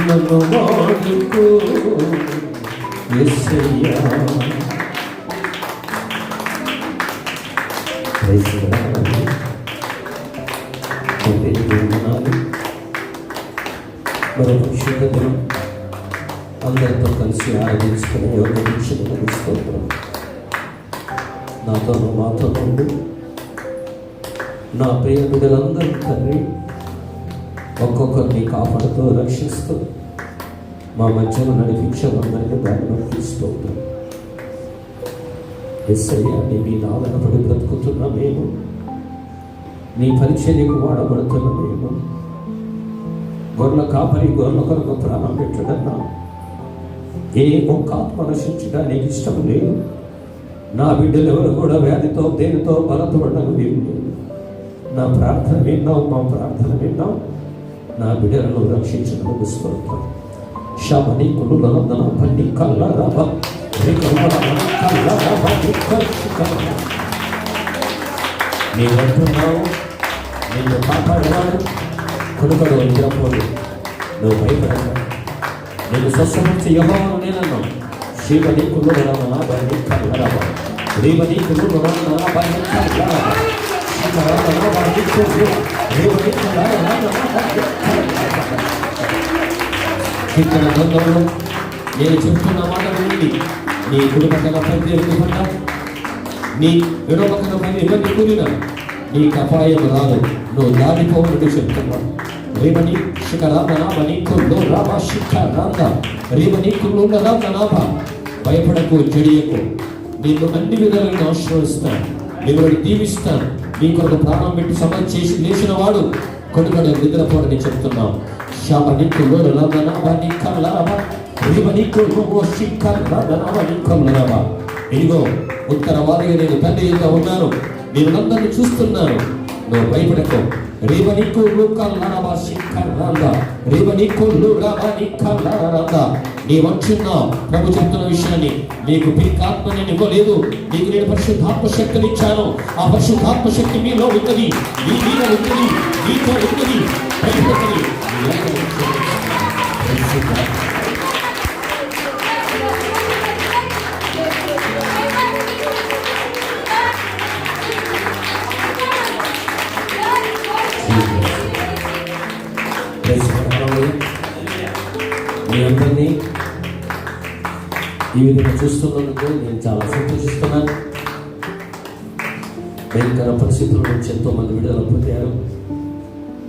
నన్ను వాడుకో యేసయ్యా. మరో పరిశుద్ధతను అందరితో కలిసి ఆరాధించుకుని యోగించుకుని నాతోనూ మాతో నుండి నా ప్రియ బిడ్డలందరూ తండ్రి ఒక్కొక్కరిని కాపాడుతూ రక్షిస్తూ మా మధ్యలో నడిపించమందరినీ దాన్ని నడిపిస్తూ ఉంటాం. యేసయ్యా, నీ మీద ఆధారపడి బ్రతుకుతున్న మేము, నీ పరిచర్యకు వాడబడుతున్న మేము, గొర్రెల కాపరి గొర్రెల కొరకు ప్రాణం పెట్టడన్నా ఏ ఒక్క ఆత్మ నశించడానికి ఇష్టం లేదు. నా బిడ్డలు ఎవరు కూడా వ్యాధితో దేనితో బలపడడం లేదు. నా ప్రార్థన విన్నావు, మా ప్రార్థన విన్నావు. నా బిడ్డలను రక్షించడం స్తోత్రం. శమని కులులనందన పన్ని కల్లరవ నీవంటున్నావు, నిన్ను కాపాడేవాడు కొడుకడు నిద్రపోడు. నువ్వు భయపడవు. నేను స్వస్థపరిచి యెహోవాను నేనన్నావు. శివని కులులనందన పన్ని కల్లరవ శ్రీమని కులులనందన పన్ని కల్లరవ కీర్తన గ్రంథంలో నేను చెప్తున్న మాట విని నీ కుడి పక్కన ప్రతి ఎదుగుకుండా నీ ఎడో పక్కన పని ఇవన్నీ కూలిన నీకు అపాయం రాదు. నువ్వు దాడిపోవని చెప్తున్నావు. రేమని శిఖరామని కొల్లో రామ శిఖరాంద రేమని కొల్లో రామ భయపడకు, చెడియకు. నిన్ను అన్ని విధాలుగా ఆశీర్వదిస్తాను, నిన్ను దీవిస్తాను. నీ కొరకు ప్రాణం పెట్టి సమాధి చేసి లేచిన వాడు కొడుకడు నిద్రపోడని చెప్తున్నాం. ఇదిగో ఉత్తరవాదిగా నేను తండ్రి యొక్క ఉన్నాను, నేను అందరినీ చూస్తున్నాను. నువ్వు భయపడకు. రేవనికు నీ వంచున్నావు. ప్రభు చెప్తున్న విషయాన్ని, నీకు పీకాత్మ నేను ఇవ్వలేదు, నీకు నేను పరిశుద్ధాత్మ శక్తిని ఇచ్చాను. ఆ పరిశుద్ధాత్మ శక్తి మీలో ఉన్నది, నీ మీద ఉన్నది, నీతో ఉన్నది. భయపడకని మీ అందరినీ ఈ విధంగా చూస్తున్నందుకు నేను చాలా సంతోషిస్తున్నాను. భయంకర పరిస్థితుల నుంచి ఎంతో మంది విడుదల పొందారు.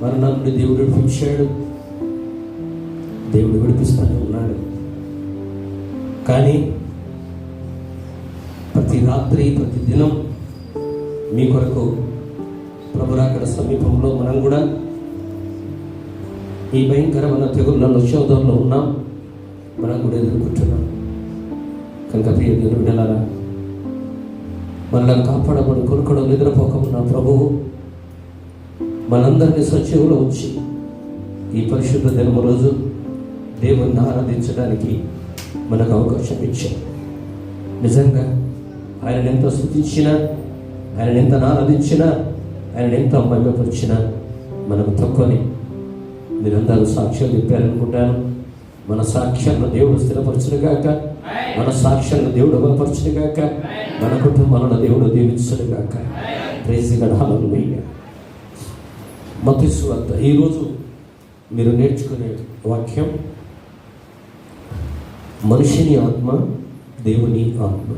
మరణం నుండి దేవుడు విడిపించాడు, దేవుడు విడిపిస్తూనే ఉన్నాడు. కానీ ప్రతి రాత్రి ప్రతి దినం మీ కొరకు ప్రభురాకడ సమీపంలో మనం కూడా ఈ భయంకరమైన తెగుళ్ళలో శోధనలో ఉన్నాం, మనం కూడా ఎదుర్కొంటున్నాం. కనుక ప్రియ దేవుని బిడ్డలారా, మనల్ని కాపాడబడి కొనుక్కడం నిద్రపోకుండా ప్రభువు మనందరినీ సజీవులో ఉంచి ఈ పరిశుద్ధ దినము రోజు దేవుణ్ణి ఆరాధించడానికి మనకు అవకాశం ఇచ్చాం. నిజంగా ఆయన ఎంత స్తుతించినా, ఆయన ఎంత ఆరాధించినా, ఆయన ఎంత మహిమపరిచినా మనకు తక్కువని మీరందరూ సాక్ష్యాలు చెప్పారనుకుంటాను. మన సాక్ష్యాలను దేవుడు స్థిరపరచునుగాక, మన సాక్ష్యాలను దేవుడు బలపరచునుగాక, మన కుటుంబాలను దేవుడు దీవించునుగాక. ప్రైజ్ గాడ్, హల్లెలూయా. మత్తయి సువార్త ఈరోజు మీరు నేర్చుకునే వాక్యం మనుషుని ఆత్మ, దేవుని ఆత్మ.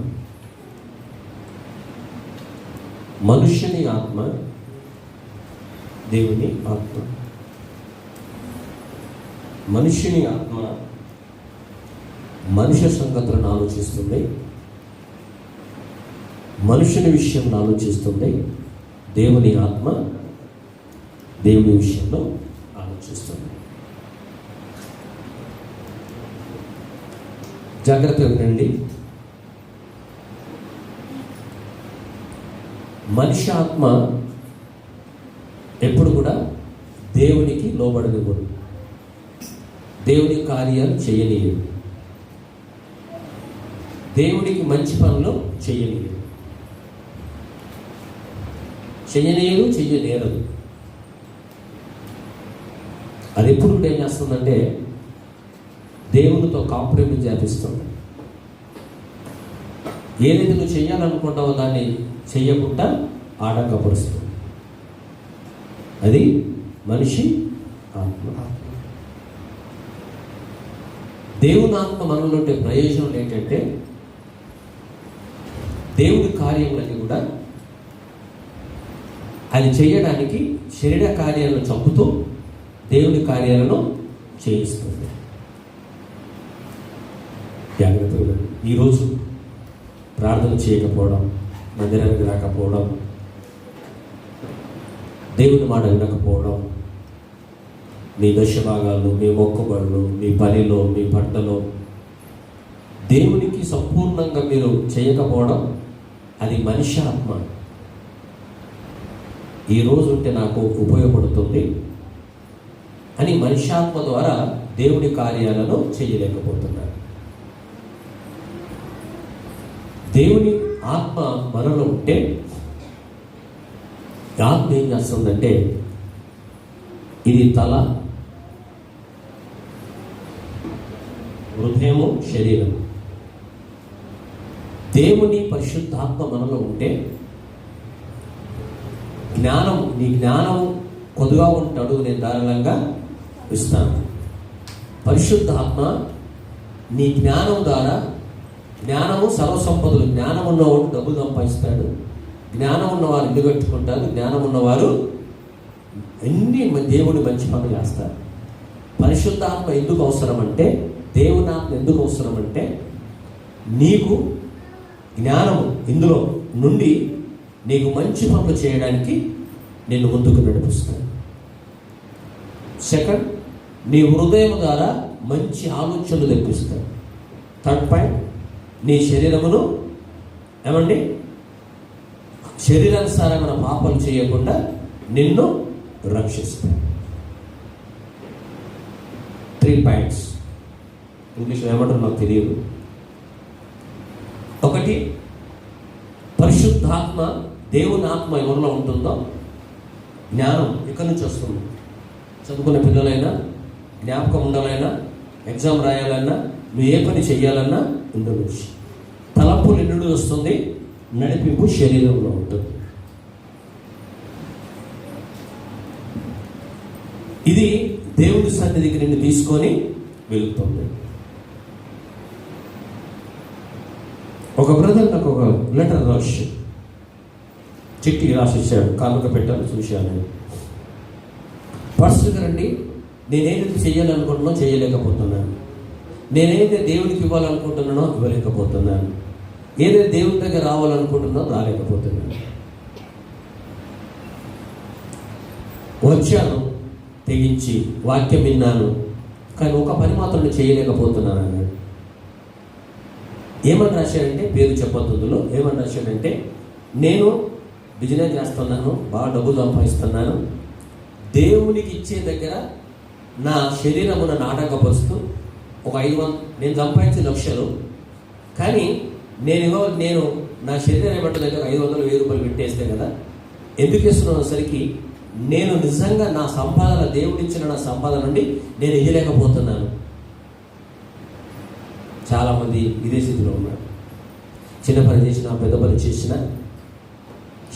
మనుష్యుని ఆత్మ, దేవుని ఆత్మ. మనుష్యుని ఆత్మ మనుష్య సంగతులను ఆలోచిస్తుంది, మనుషుని విషయంలో ఆలోచిస్తుంది. దేవుని ఆత్మ దేవుని విషయంలో ఆలోచిస్తుంది. జాగ్రత్తగా వినండి. మనిషి ఆత్మ ఎప్పుడు కూడా దేవునికి లోబడనివ్వదు, దేవుని కార్యాలు చేయనీయదు, దేవునికి మంచి పనులు చేయనీయదు, చెయ్యనేరదు. అది ఎప్పుడు ఏం చేస్తుందంటే దేవునితో కాంప్రమైజ్ చేపిస్తుంది. ఏదైతే నువ్వు చెయ్యాలనుకుంటావో దాన్ని చెయ్యకుండా ఆటంకపరుస్తుంది. అది మనిషి ఆత్మ. దేవుని ఆత్మ మనలో ఉండే ప్రయోజనం ఏంటంటే దేవుని కార్యములన్నీ కూడా అది చేయడానికి శరీర కార్యాలను చంపుతూ దేవుని కార్యాలను చేయిస్తుంది. జాగ్రత్తగా ఈరోజు ప్రార్థన చేయకపోవడం, మందిరానికి రాకపోవడం, దేవుని మాట వినకపోవడం, మీ దశ భాగాలు, మీ మొక్కుబడులు, మీ పనిలో, మీ పంటలో దేవునికి సంపూర్ణంగా మీరు చేయకపోవడం, అది మనిషి ఆత్మ. ఈరోజు ఉంటే నాకు ఉపయోగపడుతుంది అని మనిషాత్మ ద్వారా దేవుని కార్యాలను చేయలేకపోతున్నారు. దేవుని ఆత్మ మనలో ఉంటే ఆత్మ ఏం చేస్తుందంటే ఇది తల, హృదయము, శరీరం. దేవుని పరిశుద్ధాత్మ మనలో ఉంటే నీ జ్ఞానం కొద్దిగా ఉంటాడు, నేను ధారాళంగా ఇస్తాను. పరిశుద్ధాత్మ నీ జ్ఞానం ద్వారా, జ్ఞానము సర్వసంపదలు, జ్ఞానం ఉన్నవాడు డబ్బు సంపాదిస్తాడు, జ్ఞానం ఉన్నవారు ఇల్లు కట్టుకుంటారు, జ్ఞానం ఉన్నవారు అన్ని దేవుని మంచి పనులు చేస్తారు. పరిశుద్ధాత్మ ఎందుకు అవసరం అంటే, దేవుని ఆత్మ ఎందుకు అవసరం అంటే నీకు జ్ఞానము ఇందులో నుండి నీకు మంచి పనులు చేయడానికి నిన్ను ముందుకు నడిపిస్తాను. సెకండ్, నీ హృదయం ద్వారా మంచి ఆలోచనలు తెప్పిస్తాడు. థర్డ్ పాయింట్, నీ శరీరమును ఏమండి శరీరానుసారమైన పాపాలు చేయకుండా నిన్ను రక్షిస్తాడు. 3 పాయింట్స్. ఇంగ్లీష్లో ఏమంటారు నాకు తెలియదు. ఒకటి, పరిశుద్ధాత్మ, దేవుని ఆత్మ ఎవరిలో ఉంటుందో జ్ఞానం ఎక్కడి నుంచి వస్తుంది. చదువుకున్న పిల్లలైనా, జ్ఞాపకం ఉండాలైనా, ఎగ్జామ్ రాయాలన్నా, నువ్వు ఏ పని చెయ్యాలన్నా ఇందులో తలంపులు ఎన్నుడు వస్తుంది, నడిపింపు శరీరంలో ఉంటుంది. ఇది దేవుడి సన్నిధికి నిన్ను తీసుకొని వెళుతుంది. ఒక బ్రదర్ నాకు ఒక లెటర్ రాసి చిట్టి రాసిచ్చాడు, కానుక పెట్టాను, చూశాను. పర్సనల్గా రండి, నేనేదైతే చేయాలనుకుంటున్నానో చేయలేకపోతున్నాను, నేనైతే దేవునికి ఇవ్వాలనుకుంటున్నానో ఇవ్వలేకపోతున్నాను, ఏదైతే దేవుని దగ్గర రావాలనుకుంటున్నానో రాలేకపోతున్నాను. వచ్చాను, తెగించి వాక్యం విన్నాను, కానీ ఒక పని మాత్రం చేయలేకపోతున్నాను అన్నాడు. ఏమని రాశాడంటే, పేరు చెప్పొద్దులో ఏమని రాశాడంటే, నేను బిజినెస్ చేస్తున్నాను, బాగా డబ్బు సంపాదిస్తున్నాను, దేవునికి ఇచ్చే దగ్గర నా శరీరమున నాటకపరుస్తూ ఒక 500 నేను సంపాదించే లక్షలు, కానీ నేను నా శరీరం ఏమంటుంది దగ్గర 500-1000 రూపాయలు పెట్టేస్తే కదా, ఎందుకు ఇస్తున్నాను సరికి నేను నిజంగా నా సంపాదన, దేవుడిచ్చిన నా సంపాదన నుండి నేను ఇయ్యలేకపోతున్నాను. చాలామంది ఇదే స్థితిలో ఉన్నారు. చిన్న పని చేసినా, పెద్ద పని చేసినా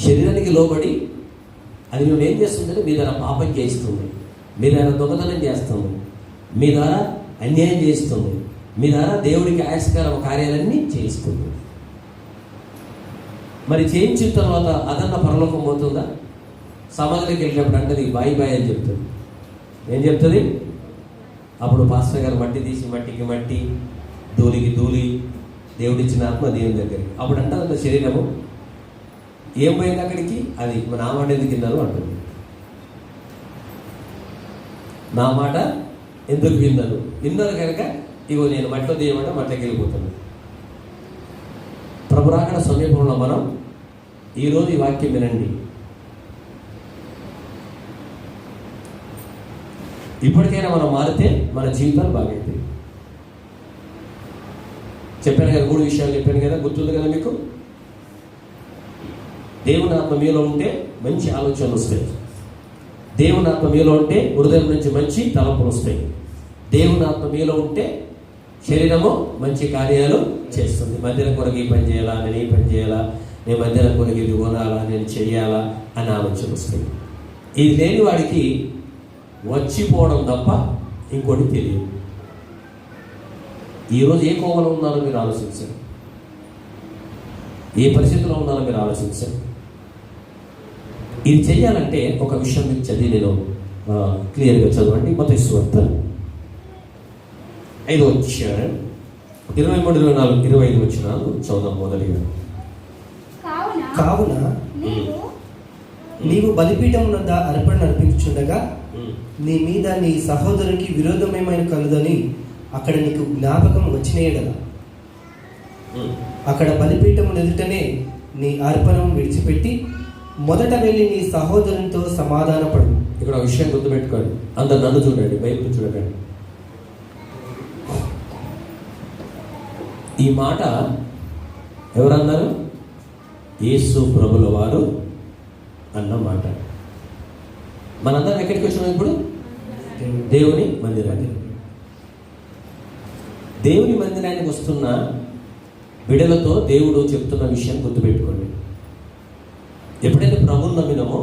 శరీరానికి లోబడి అది నువ్వు ఏం చేస్తుందంటే మీ ద్వారా పాపం చేయిస్తుంది, మీ ద్వారా దొంగతనం చేస్తుంది, మీ ద్వారా అన్యాయం చేస్తుంది, మీ ద్వారా దేవుడికి ఆయాసకర కార్యాలన్నీ చేయిస్తుంది. మరి చేయించిన తర్వాత అదన్న పరలోకం పోతుందా? సమాధికి వెళ్ళినప్పుడు అంటే బాయ్ బాయ్ అని చెప్తుంది. ఏం చెప్తుంది? అప్పుడు పాస్టర్ గారు మట్టి తీసి మట్టికి మట్టి, ధూళికి ధూళి, దేవుడిచ్చిన ఆత్మ దేవుని దగ్గరికి. అప్పుడు అంటారు శరీరము ఏం పోయింది అక్కడికి? అది నా మాట ఎందుకు విన్నారు అంటుంది. నా మాట ఎందుకు విన్నారు కనుక ఇగో నేను మట్టిలో తీయమంటే మట్టికి వెళ్ళిపోతాను. ప్రభు రాకడ సమీపంలో మనం ఈరోజు ఈ వాక్యం వినండి. ఇప్పటికైనా మనం మారితే మన జీవితాలు బాగైతాయి. చెప్పాను కదా, 3 విషయాలు చెప్పాను కదా, గుర్తుంది కదా మీకు? దేవుని ఆత్మ మీలో ఉంటే మంచి ఆలోచనలు వస్తాయి. దేవుని ఆత్మ మీలో ఉంటే హృదయం నుంచి మంచి తలంపులు వస్తాయి. దేవుని ఆత్మ మీలో ఉంటే శరీరము మంచి కార్యాలు చేస్తుంది. మందిరం కొరకు ఈ పని చేయాలా, నేను ఈ పని చేయాలా, నేను మందిరం కొరకు ఇది కొనాలా, నేను చెయ్యాలా అని ఆలోచన వస్తాయి. ఇది లేని వాడికి వచ్చిపోవడం తప్ప ఇంకోటి తెలియదు. ఈరోజు ఏ కోవలో ఉన్నారో మీరు ఆలోచించండి, ఏ పరిస్థితిలో ఉన్నారో మీరు ఆలోచించండి. ఇది చెయ్యాలంటే ఒక విషయం మీకు చదివి నేను క్లియర్గా చదవండి. మత్తయి సువార్త 5వ అధ్యాయం 23, 24, 25 వచనాలు చదువుదాం. మొదలుగా కావున నీవు బలిపీఠం వద్ద అర్పణ అర్పించుండగా నీ మీద నీ సహోదరునికి విరోధమేమైన కలుదని అక్కడ నీకు జ్ఞాపకం వచ్చినేయగల అక్కడ బలిపీఠం ఎదుటనే నీ అర్పణం విడిచిపెట్టి మొదట వెళ్ళి నీ సహోదరునితో సమాధానపడు. ఇక్కడ ఒక విషయం గుర్తుపెట్టుకోండి. అందరు నన్ను చూడండి, బైబిల్ చూడకండి. ఈ మాట ఎవరన్నారు? యేసు ప్రభుల వారు అన్న మాట. మనందరం ఎక్కడికి వచ్చినాం ఇప్పుడు? దేవుని మందిరానికి. దేవుని మందిరానికి వస్తున్న బిడలతో దేవుడు చెప్తున్న విషయం గుర్తుపెట్టుకోండి. ఎప్పుడైతే ప్రభువుని నమ్మినామో,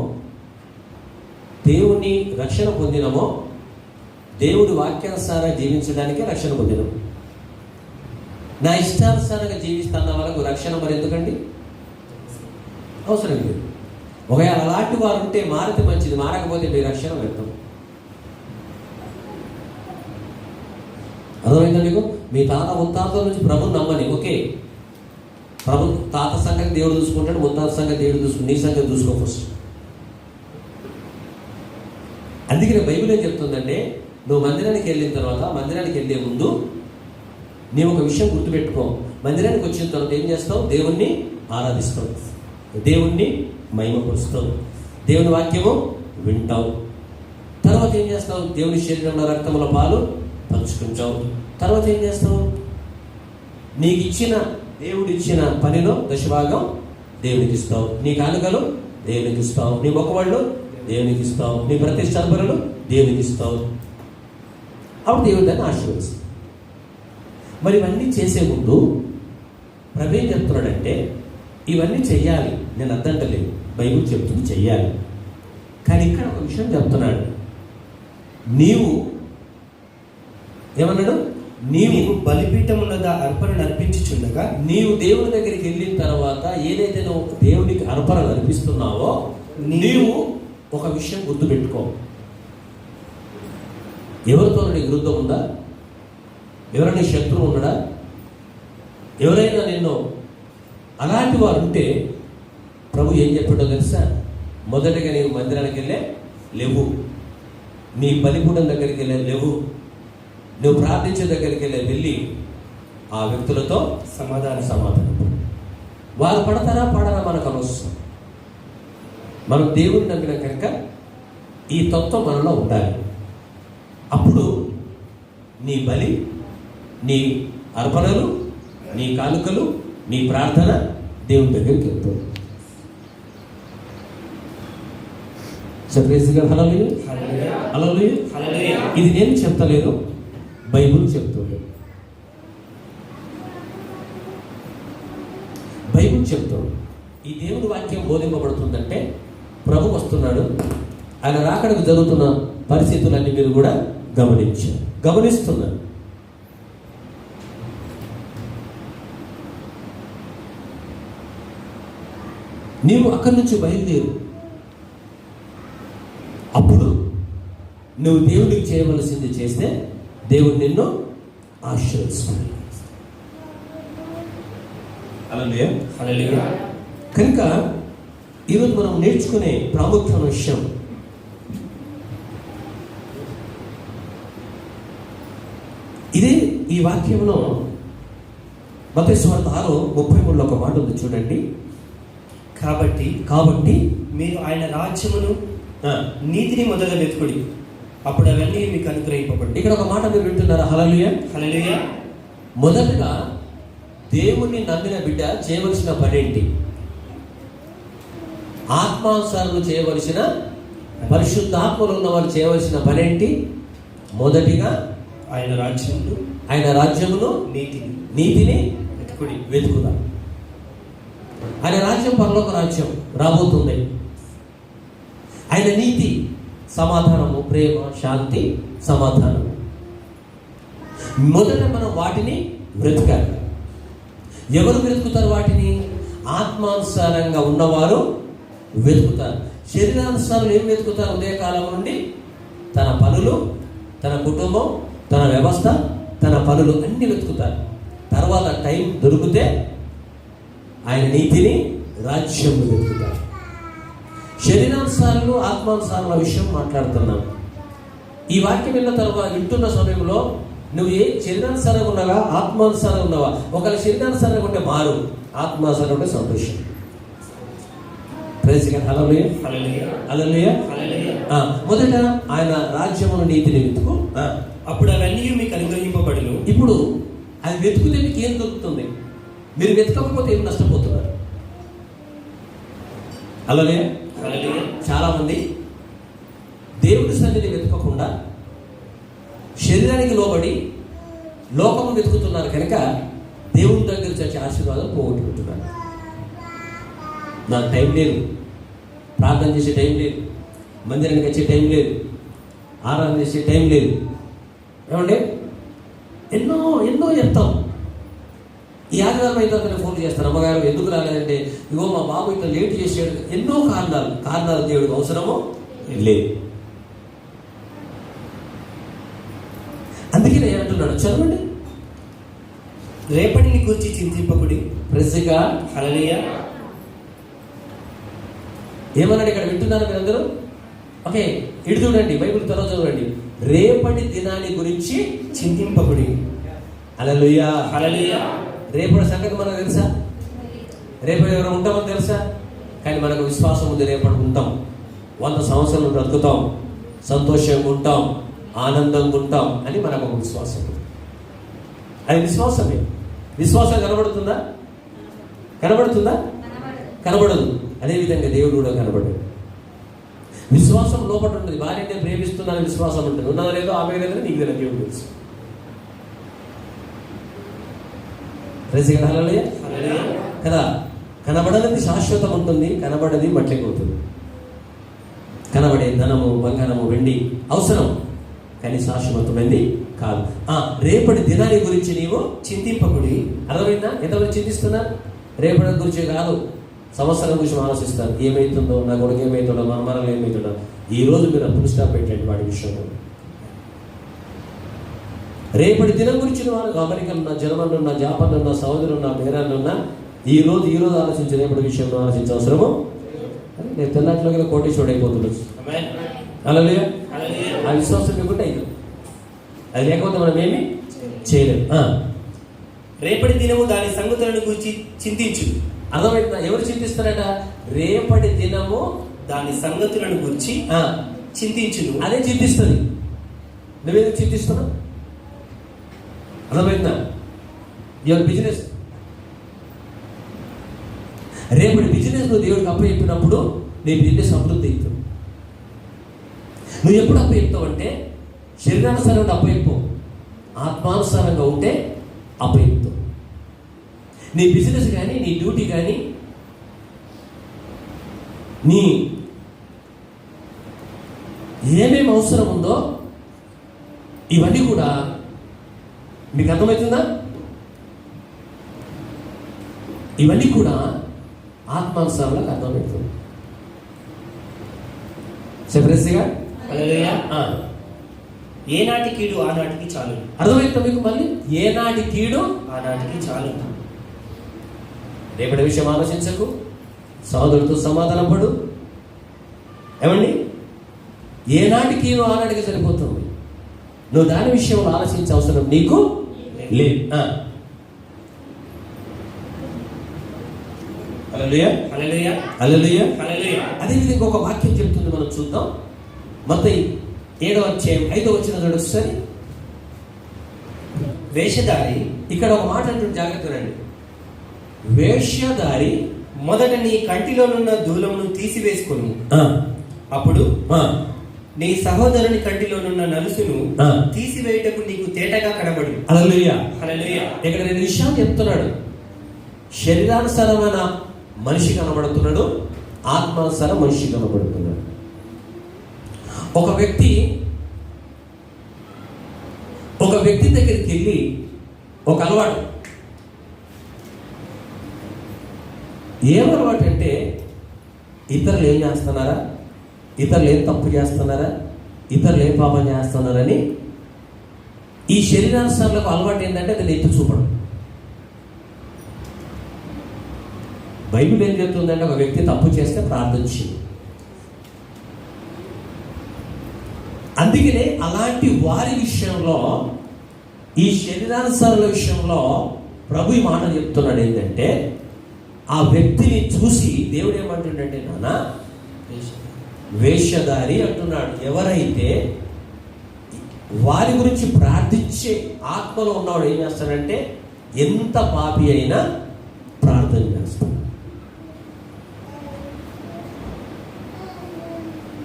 దేవుని రక్షణ పొందినమో, దేవుడి వాక్యానుసారంగా జీవించడానికే రక్షణ పొందినాం. నా ఇష్టానుసారంగా జీవిస్తున్న వాళ్ళకు రక్షణ మరి ఎందుకండి? అవసరం లేదు. ఒకవేళ అలాంటి వారు ఉంటే మారితే మంచిది, మారకపోతే మీ రక్షణ వ్యర్థం. అర్థమైందా మీకు? మీ తాత ముత్తాతల నుంచి ప్రభుని నమ్మని, ఓకే, ప్రభు తాత సంగతి దేవుడు చూసుకుంటాడు, ముత్తాత సంగతి దేవుడు చూసుకుంటాడు, నీ సంగతి చూసుకో ఫస్ట్. అందుకనే బైబిల్ ఏం చెప్తుందంటే, నువ్వు మందిరానికి వెళ్ళిన తర్వాత, మందిరానికి వెళ్ళే ముందు నీవు ఒక విషయం గుర్తుపెట్టుకో. మందిరానికి వచ్చిన తర్వాత ఏం చేస్తావు? దేవుణ్ణి ఆరాధిస్తావు, దేవుణ్ణి మహిమపరుస్తావు, దేవుని వాక్యము వింటావు. తర్వాత ఏం చేస్తావు? దేవుని శరీరంలో రక్తముల పాలు పంచుకుంటావు. తర్వాత ఏం చేస్తావు? నీకు ఇచ్చిన, దేవుడు ఇచ్చిన పనిలో దశభాగం దేవునికి ఇస్తావు. నీ కానుకలు దేవునికి ఇస్తావు, నీ మొక్కవాళ్ళు దేవునికి ఇస్తావు, నీ ప్రతిష్టాపనలు దేవునికి ఇస్తావు. అప్పుడు దేవుడు దాన్ని ఆశీర్వదిస్తావు. మరి ఇవన్నీ చేసే ముందు ప్రభు ఏం చెప్తున్నాడంటే, ఇవన్నీ చెయ్యాలి, నేను అద్దంటలేదు, బైబిల్ చెప్తుంది చెయ్యాలి. కానీ ఇక్కడ ఒక విషయం చెప్తున్నాడు. నీవు ఏమన్నాడు? నీవు బలిపీఠం ఉన్నదా అర్పణ అర్పించుచుండగా, నీవు దేవుని దగ్గరికి వెళ్ళిన తర్వాత ఏదైతే నువ్వు దేవునికి అర్పణ అర్పిస్తున్నావో, నీవు ఒక విషయం గుర్తుపెట్టుకో. ఎవరితో నీకు విరుద్ధం ఉందా? ఎవరైనా శత్రువు ఉన్నాడా? ఎవరైనా నిన్ను అలాంటి వారు ఉంటే ప్రభు ఏం చెప్పాడో తెలుసా? మొదటగా నీవు మందిరానికి వెళ్ళే లేవు, నీ బలిపీఠం దగ్గరికి వెళ్ళే లేవు, నువ్వు ప్రార్థించే దగ్గరికి వెళ్ళి ఆ వ్యక్తులతో సమాధానం. వారు పడతారా పడరా మనకు అనవసరం. మనం దేవుడిని నమ్మిన కనుక ఈ తత్వం మనలో ఉండాలి. అప్పుడు నీ బలి, నీ అర్పణలు, నీ కానుకలు, నీ ప్రార్థన దేవుని దగ్గరికి వెళ్తావు. ఇది నేను చెప్తలేదు, బైబుల్ చెప్తుంది. బైబుల్ చెప్తాడు. ఈ దేవుని వాక్యం బోధింపబడుతుందంటే ప్రభు వస్తున్నాడు. ఆయన రాకడకు జరుగుతున్న పరిస్థితులన్నీ మీరు కూడా గమనిస్తున్నారు. నీవు అక్కడి నుంచి బయలుదేరు. అప్పుడు నువ్వు దేవుడికి చేయవలసింది చేస్తే దేవుడు నిన్ను ఆశీర్వదిస్తాడు. హల్లెలూయా. కనుక ఈరోజు మనం నేర్చుకునే ప్రాముఖ్యమైన విషయం, ఇదే ఈ వాక్యంలో మత్తయి సువార్త 6:33 ఒక మాట ఉంది చూడండి. కాబట్టి మీరు ఆయన రాజ్యమును నీతిని మొదలు వెతుకుడి, అప్పుడు అవన్నీ మీకు అనుగ్రహింపబడి. ఇక్కడ ఒక మాట మీరు వింటున్నారా? హల్లెలూయా. హల్లెలూయా. మొదటగా దేవుణ్ణి నమ్మిన బిడ్డ చేయవలసిన పనేంటి? ఆత్మానుసారం చేయవలసిన, పరిశుద్ధాత్మలో ఉన్న వాళ్ళు చేయవలసిన పనేంటి? మొదటిగా ఆయన రాజ్యమును నీతిని వెతుకుదాం. ఆయన రాజ్యం పరలోక రాజ్యం రాబోతుంది. ఆయన నీతి సమాధానము, ప్రేమ, శాంతి, సమాధానము. మొదట మనం వాటిని వెతకాలి. ఎవరు వెతుకుతారు వాటిని? ఆత్మానుసారంగా ఉన్నవారు వెతుకుతారు. శరీరానుసారం ఏం వెతుకుతారు? ఉదయకాలం నుండి తన పనులు, తన కుటుంబం, తన వ్యవస్థ, తన పనులు అన్ని వెతుకుతారు. తర్వాత టైం దొరికితే ఆయన నీతిని, రాజ్యం వెతుకుతారు. శరీరానుసారాలు, ఆత్మానుసారాల విషయం మాట్లాడుతున్నాం. ఈ వాక్యం విన్న తర్వాత వింటున్న సమయంలో నువ్వు ఏ శరీరానుసారంగా ఉన్నావా, ఆత్మానుసారంగా ఉన్నావా? ఒకవేళ శరీరానుసారంగా ఉంటే మారు, ఆత్మానుసారం ఉంటే సంతోషం. మొదట ఆయన రాజ్యమును, నీతిని వెతుకు, అప్పుడు అవన్నీ మీకు అనుగ్రహింపబడును. ఇప్పుడు అది వెతుకుతే మీకు ఏం దొరుకుతుంది? మీరు వెతకకపోతే ఏం నష్టపోతున్నారు? అలాగే చాలా మంది దేవుడి సన్నిధిని వెతకకుండా శరీరానికి లోబడి లోకము వెతుకుతున్నారు. కనుక దేవుడి దగ్గర వచ్చే ఆశీర్వాదం పోగొట్టుకుంటున్నారు. నాకు టైం లేదు, ప్రార్థన చేసే టైం లేదు, మందిరానికి వచ్చే టైం లేదు, ఆరాధన చేసే టైం లేదు. ఏమంటే ఎన్నో ఎన్నో చెప్తాం. ఈ ఆదివారం అయితే అతను ఫోన్ చేస్తాను, అమ్మగారు ఎందుకు రాలేదంటే, ఇగో మా బాబు ఇట్లా లేట్ చేసాడు. ఎన్నో కారణాలు దేవుడికి అవసరమో లేదు. అందుకే నేను అంటున్నాడు, చదవండి. రేపటిని గురించి చింతింపకుడి. ప్రెస్గా హల్లెలూయా. ఏమన్నాడు ఇక్కడ? వింటున్నారు మీరందరూ? ఓకే, ఇటు చూడండి, బైబిల్ తర్వాత చదవండి. రేపటి దినాన్ని గురించి చింతింపకుడి. హల్లెలూయా. హల్లెలూయా. రేపటి సంగతి మనకు తెలుసా? రేపటి ఎవరు ఉంటామని తెలుసా? కానీ మనకు విశ్వాసం ఉంది, రేపటి ఉంటాం, 100 సంవత్సరాలు బ్రతుకుతాం, సంతోషంగా ఉంటాం, ఆనందంగా ఉంటాం అని మనకు ఒక విశ్వాసం ఉంది. అది విశ్వాసమే. విశ్వాసం కనబడుతుందా? కనబడదు. అదేవిధంగా దేవుడు కూడా కనబడదు. విశ్వాసం లోపల ఉంటుంది. భార్యనే ప్రేమిస్తున్నానని విశ్వాసం ఉంటుంది. ఉన్నదా లేదో ఆమె లేదో నీకు తెలియదు, దేవుడు తెలుసు. కదా, కనబడనిది శాశ్వతం ఉంటుంది, కనబడది మట్లెక్కుతుంది. కనబడే ధనము, బంగారము, వెండి అవసరం, కానీ శాశ్వతమైంది కాదు. రేపటి దినాన్ని గురించి నీవు చింతింపకుడి. అర్థమైందా? ఎంతమంది చింతిస్తున్నారు? రేపటి గురించి కాదు, సంవత్సరం గురించి ఆలోచిస్తారు. ఏమవుతుందో, నా కొడుకు ఏమవుతుందో, మన మరలు ఏమవుతుందో. ఈ రోజు మీరు ఫుల్ స్టాప్ పెట్టండి వాడి విషయంలో. రేపటి దినం గురించి వాళ్ళు అమెరికాలో ఉన్న, జర్మన్లో ఉన్న, జాపాన్లో ఉన్న, సౌదీలో ఉన్న, బేరాన్లో ఉన్న, ఈ రోజు ఆలోచించి రేపటి విషయంలో ఆలోచించే అవసరము. నేను తెల్లట్లోకి కోటేశ్వరుడు అయిపోతున్నాడు. అలాగే ఆ విశ్వాసం లేకుంటే అయింది. అది లేకపోతే మనం ఏమి చేయలేము. రేపటి దినము దాని సంగతులను గురించి చింతించు. అర్థమైందా? ఎవరు చింతిస్తారట? రేపటి దినము దాని సంగతులను గురించి చింతించును. అదే చింతిస్తుంది. నువ్వేందుకు చింతిస్తున్నావు? అర్థమైందా? యువర్ బిజినెస్, రేపటి బిజినెస్ నువ్వు దేవుడికి అప్పచెప్పినప్పుడు నీ బిజినెస్ అభివృద్ధి అవుతుంది. నువ్వు ఎప్పుడు అప్పచెప్తావు అంటే శరీరానుసారంగా అప్పచెప్పు, ఆత్మానుసారంగా ఉంటే అప్పచెప్తావు. నీ బిజినెస్ కానీ, నీ డ్యూటీ కానీ, నీ ఏమేమి అవసరం ఉందో ఇవన్నీ కూడా మీకు అర్థమవుతుందా? ఇవన్నీ కూడా ఆత్మానుసారులకు అర్థం పెడుతుంది. చెప్పేసిగా హల్లెలూయా. ఏనాటి కీడు ఆనాటికి చాలు. అర్థమవుతుంది మీకు? మళ్ళీ ఏనాటి కీడు ఆనాటికి చాలు. రేపటి విషయం ఆలోచించకు, సోదరుడితో సమాధానం పడు. ఏమండి, ఏనాటి కీడు ఆనాటికి సరిపోతుంది. నువ్వు దాని విషయంలో ఆలోచించే అవసరం నీకు లేదు. హల్లెలూయా, హల్లెలూయా, హల్లెలూయా, హల్లెలూయా. అదే విధంగా ఒక వాక్యం చెప్తుంది, మనం చూద్దాం. మత్తయి 7వ అధ్యాయం 5వ వచనం చూడండి ఒకసారి. వేషధారి, ఇక్కడ ఒక మాట అంటుంది, జాగ్రత్త రండి. వేషధారి మొదట నీ కంటిలోనున్న దూలమును తీసివేసుకొను, అప్పుడు నీ సహోదరుని కంటిలోనున్న నలుసును తీసివేయటకు నీకు తేటగా కనబడు. హల్లెలూయా, హల్లెలూయా. ఇక్కడ 2 విషయాలు చెప్తున్నాడు. శరీరానుసారమైన మనిషి కనబడుతున్నాడు, ఆత్మానుసార మనిషి కనబడుతున్నాడు. ఒక వ్యక్తి దగ్గరికి వెళ్ళి ఒక అలవాటు, ఏమలవాటు అంటే ఇతరులు ఏం చేస్తున్నారా, ఇతరులు ఏం తప్పు చేస్తున్నారా, ఇతరులు ఏం పాపం చేస్తున్నారని ఈ శరీరానుసారులకు అలవాటు ఏంటంటే అది ఎత్తి చూపడం. బైబిల్ ఏం చెప్తుందంటే ఒక వ్యక్తి తప్పు చేస్తే ప్రార్థించి, అందుకనే అలాంటి వారి విషయంలో, ఈ శరీరానుసారుల విషయంలో ప్రభు ఈ మాట చెప్తున్నాడు ఏంటంటే, ఆ వ్యక్తిని చూసి దేవుడు ఏమంటుండంటే, నాన్న వేషధారి అంటున్నాడు. ఎవరైతే వారి గురించి ప్రార్థించే ఆత్మలో ఉన్నవాడు ఏం చేస్తాడంటే ఎంత పాపి అయినా ప్రార్థన చేస్తాడు.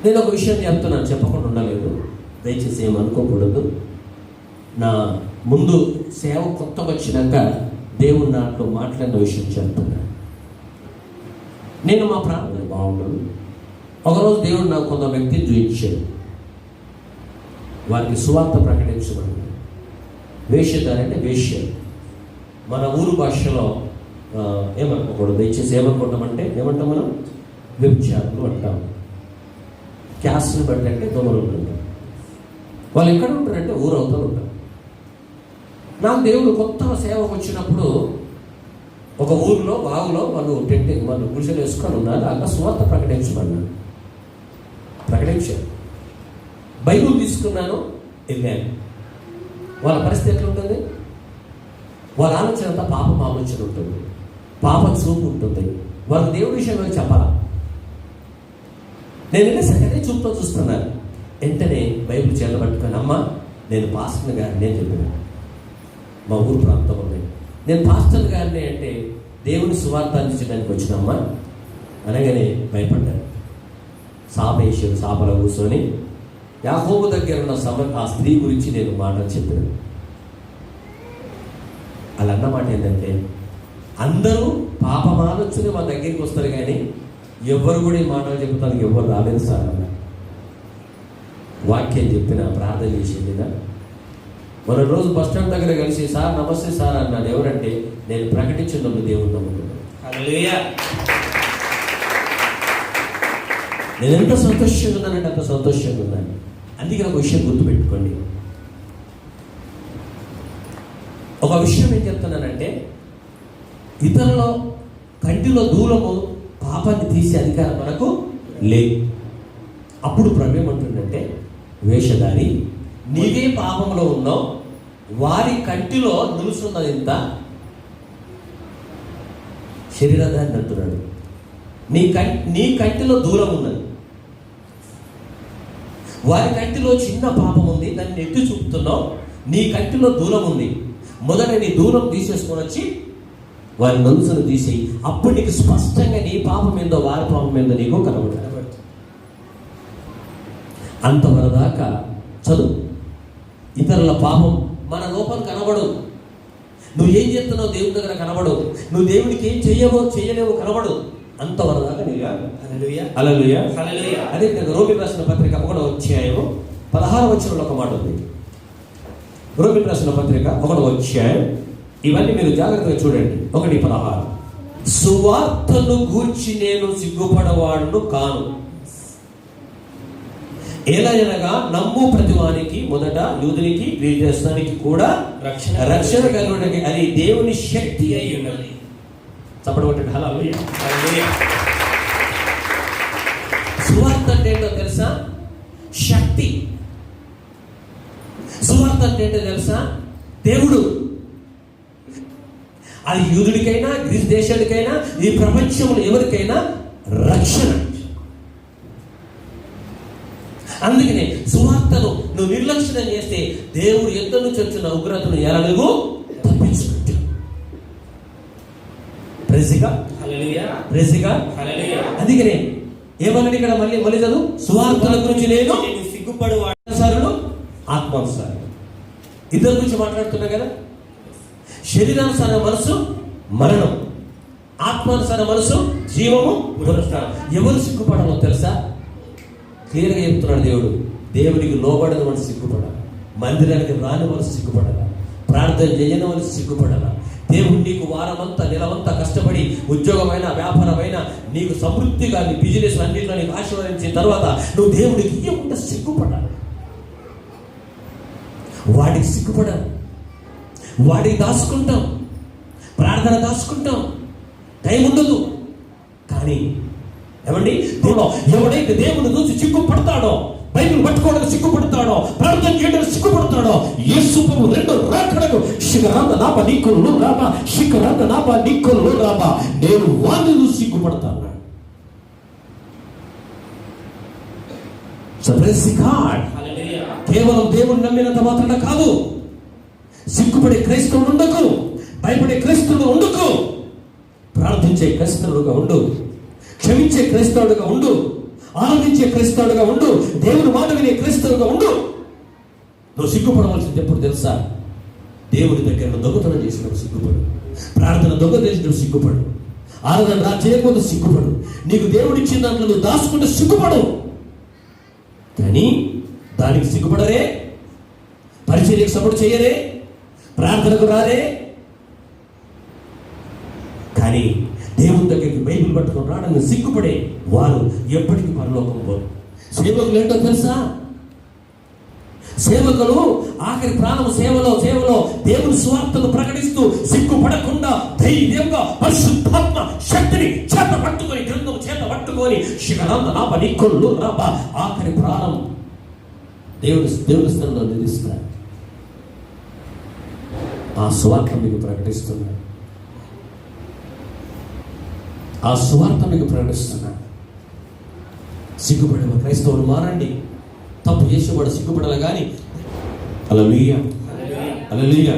నేను ఒక విషయం చెప్తున్నాను, చెప్పకుండా ఉండలేదు, దయచేసి ఏమనుకోకూడదు. నా ముందు సేవ కొత్తగా వచ్చినాక దేవుడు నాతో మాట్లాడిన విషయం చెప్తున్నాను. నేను మా ప్రార్థన బాగున్నాను. ఒకరోజు దేవుడు నాకు కొంత వ్యక్తిని చూపించాడు. వారికి సువార్త ప్రకటించమని. వేషధారి అంటే వేష్య. మన ఊరు భాషలో ఏమనుకోకూడదు, దయచేసి ఏమనుకుంటామంటే, ఏమంటాం మనం? వ్యభిచారులు అంటాం. క్యాస్ట్ని బట్టి అంటే దొంగలు ఉంటుంది. వాళ్ళు ఎక్కడ ఉంటారంటే ఊరవతలు ఉంటారు. నాకు దేవుడు కొత్తగా సేవకు వచ్చినప్పుడు ఒక ఊరిలో బావులో వాళ్ళు వాళ్ళు గుడిసెలు వేసుకొని ఉన్నారు. అక్కడ సువార్త ప్రకటించమన్నాను. ప్రకటించాను. బైబిల్ తీసుకున్నాను, వెళ్ళాను. వాళ్ళ పరిస్థితి ఎట్లా ఉంటుంది? వాళ్ళ ఆలోచన అంతా పాపం ఆలోచన ఉంటుంది, పాపం చూపు ఉంటుంది. వాళ్ళకి దేవుడి విషయంలో చెప్పాలా. నేను వెళ్ళి సగనే చూపుతో చూస్తున్నాను. వెంటనే బైబిల్ చేత పట్టుకొని, అమ్మ నేను పాస్టర్ గారిని నేను చెప్పాను, మా ఊరు ప్రాంతం ఉంది, నేను పాస్టర్ గారిని అంటే దేవుని సువార్త అందించడానికి వచ్చినమ్మా అనగానే భయపడ్డాను. సాపేశ్వరు సాపలో కూర్చొని యాకోబు దగ్గర ఉన్న ఆ స్త్రీ గురించి నేను మాటలు చెప్పాను. అలా అన్నమాట ఏంటంటే, అందరూ పాపమాలోచన మా దగ్గరికి వస్తారు, కానీ ఎవరు కూడా ఈ మాటలు చెప్తానికి ఎవరు రాలేదు సార్ అన్న. వాక్యం చెప్పిన ప్రార్థన చేసింది. మన రోజు బస్ స్టాండ్ దగ్గర కలిసి, సార్ నమస్తే సార్ అన్నాడు. ఎవరంటే, నేను ప్రకటించిన దేవుడు నమ్ముకున్నాను. హల్లెలూయా. నేను ఎంత సంతోషంగా ఉన్నానంటే అంత సంతోషంగా ఉన్నాను. అందుకే ఒక విషయం గుర్తుపెట్టుకోండి. ఒక విషయం ఏం చెప్తున్నానంటే, ఇతరుల కంటిలో దూలము పాపాన్ని తీసే అధికారం మనకు లేదు. అప్పుడు ప్రభు ఏమంటుందంటే, వేషధారి నీవే పాపంలో ఉన్నావు, వారి కంటిలో నిలుస్తున్నది ఎంత? శరీరధారిని అంటున్నాడు. నీ కంటిలో దూరం ఉన్నది, వారి కంటిలో చిన్న పాపం ఉంది, దాన్ని ఎత్తి చూపుతున్నావు. నీ కంటిలో దూరం ఉంది, మొదట నీ దూరం తీసేసుకొని వచ్చి వారి నలుసును తీసి, అప్పుడు నీకు స్పష్టంగా నీ పాపం ఏందో వారి పాపం ఏందో నీకు కనబడుతుంది. అంతవరదాకా చదువు. ఇతరుల పాపం మన లోపల కనబడదు. నువ్వు ఏం చేస్తున్నావు దేవుని దగ్గర కనబడవు. నువ్వు దేవునికి ఏం చేయలేవో కనబడదు. అంతవరదాకా హల్లెలూయా. అదే రోమి రాసిన పత్రిక 1వ అధ్యాయం 16వ వచనంలో ఒక మాట ఉంది. రోమి రాసిన పత్రిక 1వ అధ్యాయం, ఇవన్నీ మీరు జాగ్రత్తగా చూడండి. 1:16 సువార్తను గూర్చి నేను సిగ్గుపడవాడును కాను. ఎలాగనగా నమ్ము ప్రతివానికి, మొదట యూదునికి గ్రీకునికి కూడా రక్షణ కలుగుటకి అది దేవుని శక్తి అయి ఉన్నది. చప్పడబట్టండి. హల్లెలూయా. సువార్త అంటే ఏంటో తెలుసా? శక్తి. సువార్త అంటే ఏంటో తెలుసా? దేవుడు. అది యూదుడికైనా, గ్రీస్ దేశానికైనా, ఈ ప్రపంచంలో ఎవరికైనా రక్షణ. అందుకనే సువార్తను నువ్వు నిర్లక్ష్యం చేస్తే దేవుడు ఎంత నుంచి వచ్చిన ఉగ్రతను ఎలాగో తప్పించుకుంటాడు. అందుకనే ఏమన్నాడు ఇక్కడ? మళ్ళీ చదువు. సువార్తల గురించి నేను సిగ్గుపడువాడు, ఆత్మానుసారుడు. ఇద్దరు గురించి మాట్లాడుతున్నా కదా. శరీరానుసార మనసు మరణం, ఆత్మానుసార మనసు జీవము, పునరుత్థానం. ఎవరు సిగ్గుపడాలో తెలుసా? క్లియర్గా చెప్తున్నాడు దేవుడు. దేవునికి లోబడిన మనసు సిగ్గుపడాలి, మందిరానికి రాని మనసు సిగ్గుపడాలి, ప్రార్థన చేయని మనసు సిగ్గుపడాలి. దేవుడు నీకు వారమంతా నెలవంతా కష్టపడి ఉద్యోగమైన వ్యాపారమైన నీకు సమృద్ధిగా నీ బిజినెస్ అన్నింటిలో నీకు ఆశీర్వదించిన తర్వాత నువ్వు దేవుడికి ఇవ్వకుండా సిగ్గుపడాలి. వాడికి సిగ్గుపడాలి, వాడికి దాచుకుంటాం, ప్రార్థన దాచుకుంటాం, టైం ఉండదు. కానీ ఏమండి, ఎవడైతే దేవుని చూసి సిగ్గుపడతాడో, బైబిల్ పట్టుకోవడానికి సిగ్గుపడతాడో, ప్రార్థన చేయడానికి సిగ్గుపడతాడో, యేసు ప్రభువు రెండో రాకడకు శిఖరాంత నాప నీకులు రాబా, శిఖరాంత నాప నీకులు రాబా, నేను వాడిని చూసి సిగ్గుపడతాను. కేవలం దేవుని నమ్మినంత మాత్రాన కాదు. సిగ్గుపడే క్రైస్తవుడు ఉండకు, భయపడే క్రైస్తవుడు ఉండకు, ప్రార్థించే క్రైస్తవుడుగా ఉండు, క్షమించే క్రైస్తవుడుగా ఉండు, ఆనందించే క్రైస్తవుడుగా ఉండు, దేవుని మాట వినే క్రైస్తవుడుగా ఉండు. నువ్వు సిగ్గుపడవలసింది ఎప్పుడు తెలుసా? దేవుని దగ్గర దొంగతనం చేసినప్పుడు సిగ్గుపడు, ప్రార్థన దొంగ చేసినప్పుడు సిగ్గుపడు, ఆరాధన చేయకపోతే సిగ్గుపడు, నీకు దేవుడు ఇచ్చిన దాంట్లో నువ్వు దాచుకుంటే సిగ్గుపడు. కానీ దానికి సిగ్గుపడరే, పరిచర్యకు సపోర్ట్ చేయరే, ప్రార్థనకు రారే. కానీ దేవుని దగ్గరికి బైబిల్ పట్టుకొని రావడానికి సిగ్గుపడే వారు ఎప్పటికీ పరలోకం పోరు. సేవకులు ఏంటో తెలుసా? సేవకులు ఆఖరి ప్రాణం సేవలో దేవుని స్వార్థను ప్రకటిస్తూ సిగ్గుపడకుండా ధైర్యంగా పరిశుద్ధాత్మ శక్తిని చేత పట్టుకొని, గ్రంథం చేత పట్టుకొని శిఖరాంత నాప నీకొల్లు రాబా, ఆఖరి ప్రాణం దేవుని స్థలంలో నిలుస్తారు. ఆ సువార్త మీకు ప్రకటిస్తున్నా, ఆ సువార్త మీకు ప్రకటిస్తున్నా. సిగ్గుపడే క్రైస్తవులు మారండి. తప్పు చేసేవాడు సిగ్గుపడాలి. కానీ హల్లెలూయా, హల్లెలూయా.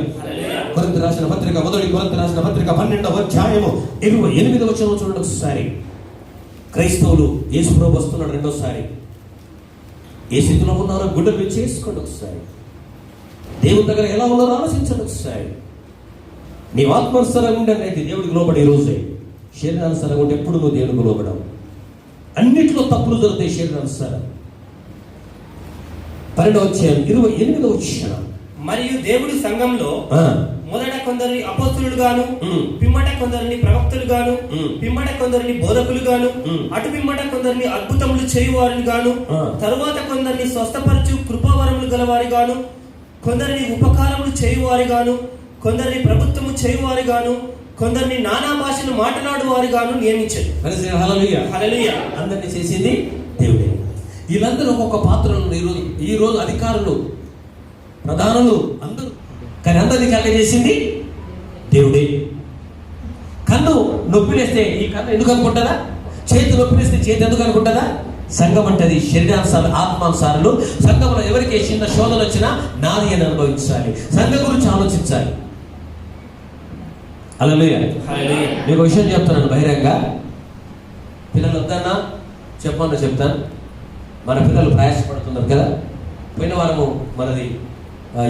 కొరింథీ రాసిన పత్రిక, మొదటి కొరింథీ రాసిన పత్రిక 12వ అధ్యాయము 28వ వచనం చూడండి ఒకసారి. క్రైస్తవులు యేసు ప్రభువు వస్తున్నాడు రెండోసారి. ఏ స్థితిలో ఉన్నారో గుడ్డలు చేసుకోండి ఒకసారి. దేవుని దగ్గర ఎలా ఉన్నారో ఆలోచించండి ఒకసారి. నీ ఆత్మానుసారంగా ఉండేది దేవుడికి లోబడి రోజే. శరీరానుసారంగా ఉంటే ఎప్పుడు నువ్వు దేవునికి లోబడవు. అన్నిట్లో తప్పులు జరుగుతాయి శరీరానుసారం. 12వ అధ్యాయం 28వ వచనం. మరియు దేవుడి సంఘంలో మొదట కొందరిని అపోస్తలులుగాను, పిమ్మట కొందరిని ప్రవక్తలుగాను, పిమ్మట కొందరిని బోధకులుగాను, అటు పిమ్మట కొందరిని అద్భుతములు చేయువారిని గాను, తరువాత కొందరిని స్వస్థపరచు కృపావరములు గలవారిగాను, కొందరిని ఉపకారములు చేయువారిగాను, కొందరిని ప్రభుత్వము చేయువారిగాను, కొందరిని నానా భాషలు మాట్లాడువారిగాను నియమించారు. హల్లెలూయా. అందరినీ చేసింది దేవుడే. వీళ్ళందరూ ఒక్కొక్క పాత్రలు ఈ రోజు అధికారులు, ప్రధానులు అందరూ. కానీ అందరినీ కలిగజేసింది దేవుడే. కన్ను నొప్పిలేస్తే ఈ కన్ను ఎందుకు అనుకుంటారా? చేతి నొప్పిలేస్తే చేతి ఎందుకు అనుకుంటారా? సంఘం అంటది శరీరానుసార ఆత్మానుసారులు. సంఘంలో ఎవరికి చిన్న శోధన వచ్చినా నాది అని అనుభవించాలి. సంఘం గురించి ఆలోచించాలి. హల్లెలూయా. మీకు విషయం చెప్తున్నాను బహిరంగ. పిల్లలు వద్దన్నా చెప్తాను. మన పిల్లలు ప్రయాసపడుతున్నారు కదా. పోయిన వారము మనది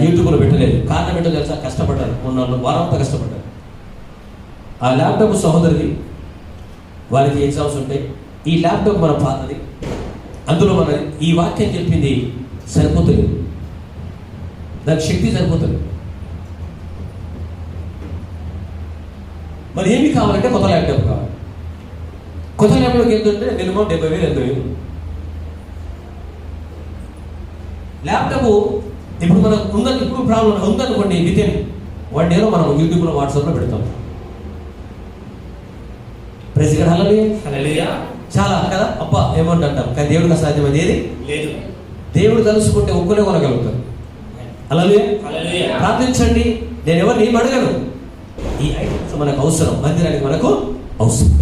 యూట్యూబ్లో పెట్టలేదు. కారణం ఏంటో తెలుసా? కష్టపడ్డారు. మొన్న వారం అంతా కష్టపడ్డారు. ఆ ల్యాప్టాప్ సహోదరిది, వారికి ఎగ్జామ్స్ ఉంటాయి. ఈ ల్యాప్టాప్ మన పాతది, అందులో మన ఈ వాక్యం చెప్పింది సరిపోతుంది, దానికి శక్తి సరిపోతుంది. మరి ఏమి కావాలంటే కొత్త ల్యాప్టాప్ కావాలి. కొత్త ల్యాప్టాప్కి ఎంత ఉంటే మినిమం 70,000 80,000. ల్యాప్టాప్ ఇప్పుడు మనకు ఇప్పుడు ప్రాబ్లం ఉందనుకోండి, వితిన్ 1 day మనం యూట్యూబ్లో వాట్సాప్లో పెడతాం. ప్రైజ్ గాడ్, హల్లెలూయా. చాలా కదా అబ్బా అమౌంట్ అంటాం, కానీ దేవుడికి అసాధ్యమైనది ఏది లేదు. దేవుడు తలుసుకుంటే ఒక్కనే కొనగలుగుతారు. హల్లెలూయా. ప్రార్థించండి, నేను ఎవరిని ఏం అడగను. ఈ ఐటమ్స్ మనకు అవసరం, మందిరానికి మనకు అవసరం.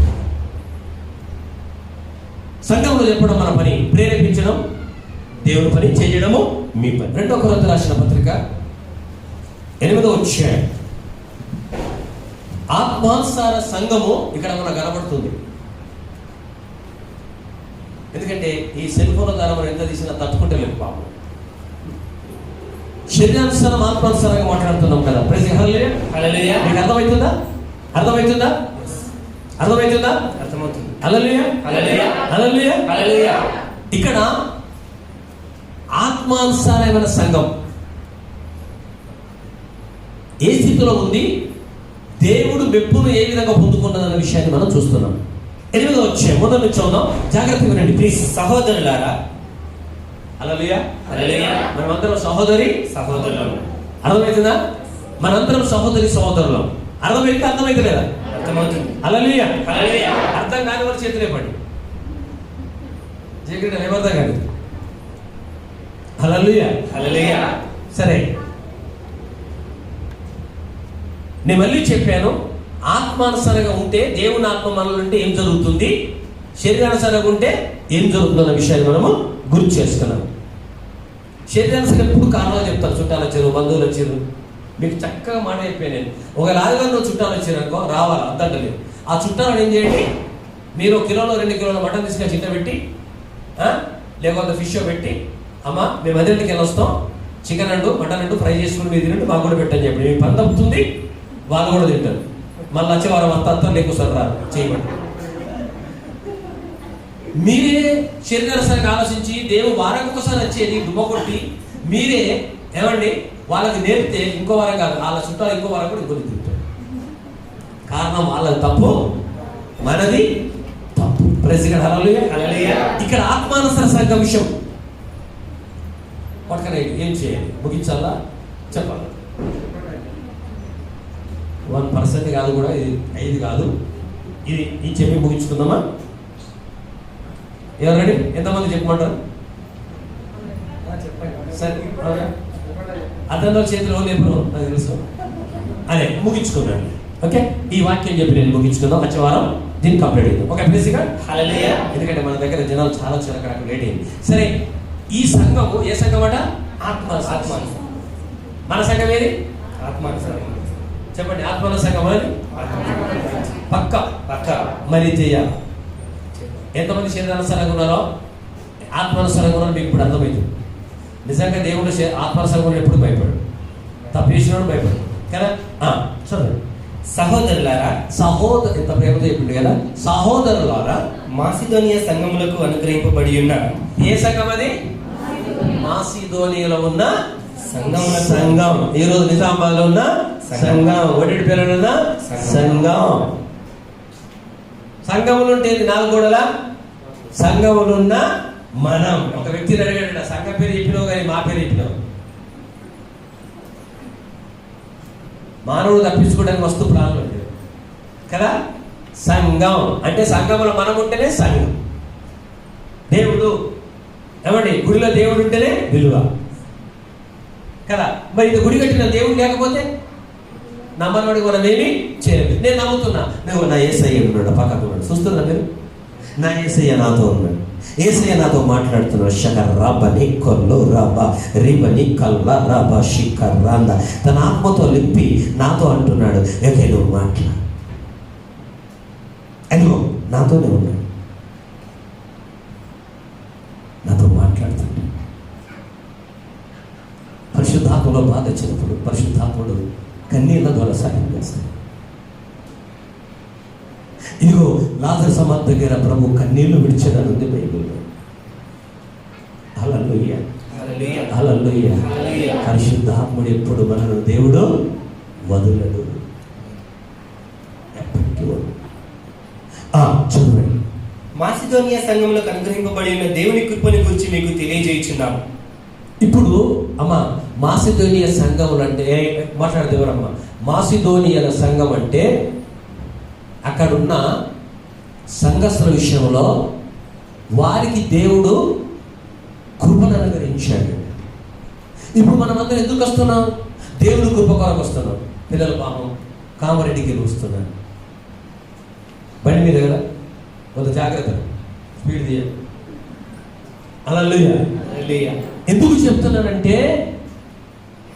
సంఘంలో చెప్పడం మన పని, ప్రేరేపించడం దేవుని పని, చేయడము మీ పని. 2 కొరింథీయులకు రాసిన పత్రిక 8వ అధ్యాయం. ఆత్మానుసార సంఘము ఇక్కడ మనకు కనబడుతుంది. ఎందుకంటే ఈ సెల్ ఫోన్ల ద్వారా మనం ఎంత తీసినా తట్టుకుంటే లేదు పాపం. శరీరానుసారం ఆత్మానుసారంగా మాట్లాడుతున్నాం కదా. ప్రైజ్ హల్లెలూయా. మీకు అర్థమవుతుందా? అర్థమవుతుందా? అర్థమవుతుందా? అర్థమవుతుంది. హల్లెలూయా, హల్లెలూయా, హల్లెలూయా. ఇక్కడ ఆత్మానుసారమైన సంఘం ఏ స్థితిలో ఉంది, దేవుడు మెప్పును ఏ విధంగా పొందుకున్నదన్న విషయాన్ని మనం చూస్తున్నాం. 8వ అధ్యాయం మొదటి నుంచి చూద్దాం, జాగ్రత్తగా వినండి ప్లీజ్. సహోదరులారా, హల్లెలూయా, హల్లెలూయా. మనమందరం సహోదరులం. అర్థమవుతుందా? మనందరం సహోదరులం. అర్థమైతే లేదా? అర్థమవుతుంది. హల్లెలూయా, హల్లెలూయా. అర్థం కాని వారి చేతులు పడి జగన్ ఏమర్థం కాదు. హల్లెలూయా, హల్లెలూయా. సరే, నేను మళ్ళీ చెప్పాను, ఆత్మానుసారంగా ఉంటే దేవుని ఆత్మ మనలో ఉంటే ఏం జరుగుతుంది, శరీరానుసారంగా ఉంటే ఏం జరుగుతుందన్న విషయాన్ని మనము గుర్తు చేసుకున్నాం. శరీరానుసారంగా ఎప్పుడు కారణాలు చెప్తారు. చుట్టాలు వచ్చారు, బంధువులు వచ్చారు, మీకు చక్కగా మాట అయిపోయాను నేను. ఒక రాజుగారిలో చుట్టాలు వచ్చారనుకో, రావాలి అద్దంటలేదు. ఆ చుట్టాలను ఏం చేయండి, మీరు 1 కిలో 2 కిలోల మటన్ తీసుకొని చిన్న పెట్టి, లేకపోతే ఫిష్ పెట్టి, అమ్మ మేము అదేంటికి వెళ్ళి వస్తాం, చికెన్ అంటూ మటన్ అంటూ ఫ్రై చేసుకుని మీరు తినండి, మాకు కూడా పెట్టని చెప్పి మీ పని తప్పుతుంది, వాళ్ళు కూడా తింటారు. మళ్ళీ వచ్చే వారం అంతా లేకుసారి రారు చేయబడి. మీరే శరీరానుసారంగా ఆలోచించి దేవుడు వారం ఒకసారి వచ్చేది దుమ్మ కొట్టి మీరే ఏమండి వాళ్ళకి నేర్పితే ఇంకో వారం కాదు, వాళ్ళ చుట్టాలు ఇంకో వారం కూడా ఇంకొన్ని తింటారు. కారణం వాళ్ళది తప్పు, మనది తప్పు. ప్రైజ్ గాడ్, హల్లెలూయా. ఇక్కడ ఆత్మానుసార సంఘ విషయం పక్కన ఏం చేయాలి, ముగించాలా చెప్పాలి. 1% కాదు కూడా, ఇది 5 కాదు, ఇది చెప్పి ముగించుకుందామా? ఎవరండి, ఎంతమంది చెప్పమంటారు? సరే, అతను చేతిలో లేపు నాకు తెలుసు. అదే ముగించుకున్నాను. ఓకే, ఈ వాక్యం చెప్పి నేను ముగించుకుందాం. వచ్చే వారం దీన్ని కంప్లీట్ అయింది. ఓకే ప్లీజ్గా, హల్లెలూయా. ఎందుకంటే మన దగ్గర జనాలు చాలా అక్కడ లేట్ అయింది. సరే, ఈ సంఘము ఏ సంఘం అట? ఆత్మ. మన సంఘం ఏది? ఆత్మానుసారం. చెప్పండి, ఆత్మల సంఘం అని పక్క మరి చేయాలి. ఎంతమంది శరీరానుసారంగా ఉన్నారో ఆత్మానుసారంగా ఉన్నారో మీకు ఇప్పుడు అర్థమైంది. నిజంగా దేవుడు ఆత్మానుసారంగా ఎప్పుడు భయపడు, తప్పు చేసినాడు భయపడు కదా. సరే, సహోదరులారా, ఎంత ప్రేమతో చెప్పిండు కదా. సహోదరులారా, మాసిదోనియా సంఘములకు అనుగ్రహింపబడి ఉన్న ఏ సంఘం అది? మాసిదోనియాలో ఉన్న సంఘం. ఈరోజు నిజామాబాద్ లో ఉన్న సంఘం. ఒడిటి పేరు ఉన్న సంఘం. సంఘములు ఉంటే 4 గోడల సంఘములున్న మనం. ఒక వ్యక్తిని అడిగాడు, సంఘం పేరు చెప్పినావు కానీ మా పేరు చెప్పినావు. మానవుడు తప్పించుకోవడానికి వస్తు ప్రాణులు కదా. సంఘం అంటే సంఘంలో మనం ఉంటేనే సంఘం. దేవుడు ఏమండి, గుడిలో దేవుడు ఉంటేనే విలువ కదా. మరి ఇది గుడి కట్టిన దేవుడు లేకపోతే నమ్మనోడికి మనం ఏమి చేయలేదు. నేను నమ్ముతున్నా, నువ్వు నా యేసయ్య ఉన్నాడు, పక్కకు ఉన్నాడు, చూస్తున్నా మీరు. నా యేసయ్య నాతో ఉన్నాడు, యేసయ్య నాతో మాట్లాడుతున్నాడు. షకర్ రాబని కొల్లు రాబా రిబని కల్లా రాబా షికర్ రాంద. తన ఆత్మతో లిప్పి నాతో అంటున్నాడు, ఓకే నువ్వు మాట్లాడు. అదిగో నాతోనే ఉన్నాడు, నాతో మాట్లాడుతున్నాడు. పరిశుద్ధాత్మలో బాధ వచ్చినప్పుడు పరిశుద్ధాత్ముడు కన్నీళ్ళ ద్వారా సాయం చేస్తాడు. ఇదిగో లాజరు సమాధి దగ్గర ప్రభు కన్నీళ్లు విడిచేదని ఉంది బైబిల్లో. హల్లెలూయా, హల్లెలూయా. పరిశుద్ధాత్ముడు ఎప్పుడు మనను దేవుడు వదలడు. చదవండి. మాసిదోనియా సంఘంలో అనుగ్రహింపబడి ఉన్న దేవుని కృపని గురించి మీకు తెలియజేయుచున్నాము. ఇప్పుడు అమ్మ మాసిదోనియ సంఘములు అంటే మాట్లాడదేవరమ్మ. మాసిదోనియల సంఘం అంటే అక్కడున్న సంఘస్థుల విషయంలో వారికి దేవుడు కృపను అనుగ్రహించాడు. ఇప్పుడు మనమందరం ఎందుకు వస్తున్నాం? దేవుడు కృప కొరకు వస్తున్నాం. పిల్లల పాపం కామారెడ్డికి వస్తున్నాను, బండి మీద కదా, కొంత జాగ్రత్త, స్పీడ్ తీయ. హల్లెలూయా. ఎందుకు చెప్తున్నానంటే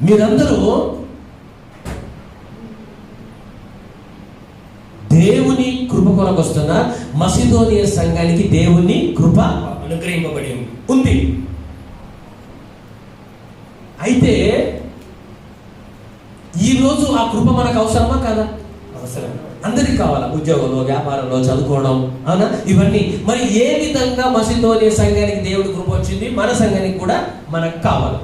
మీరందరూ దేవుని కృప కొరకు వస్తున్న మసిదోనియ సంఘానికి దేవుని కృప అనుగ్రహింపబడి ఉంది. అయితే ఈరోజు ఆ కృప మనకు అవసరమా కాదా? అవసరం. అందరికి కావాలా? ఉద్యోగంలో, వ్యాపారంలో, చదువుకోవడం, అవునా? ఇవన్నీ మరి ఏ విధంగా మసిదోనియ సంఘానికి దేవుడి కృప వచ్చింది, మన సంఘానికి కూడా మనకు కావాలి.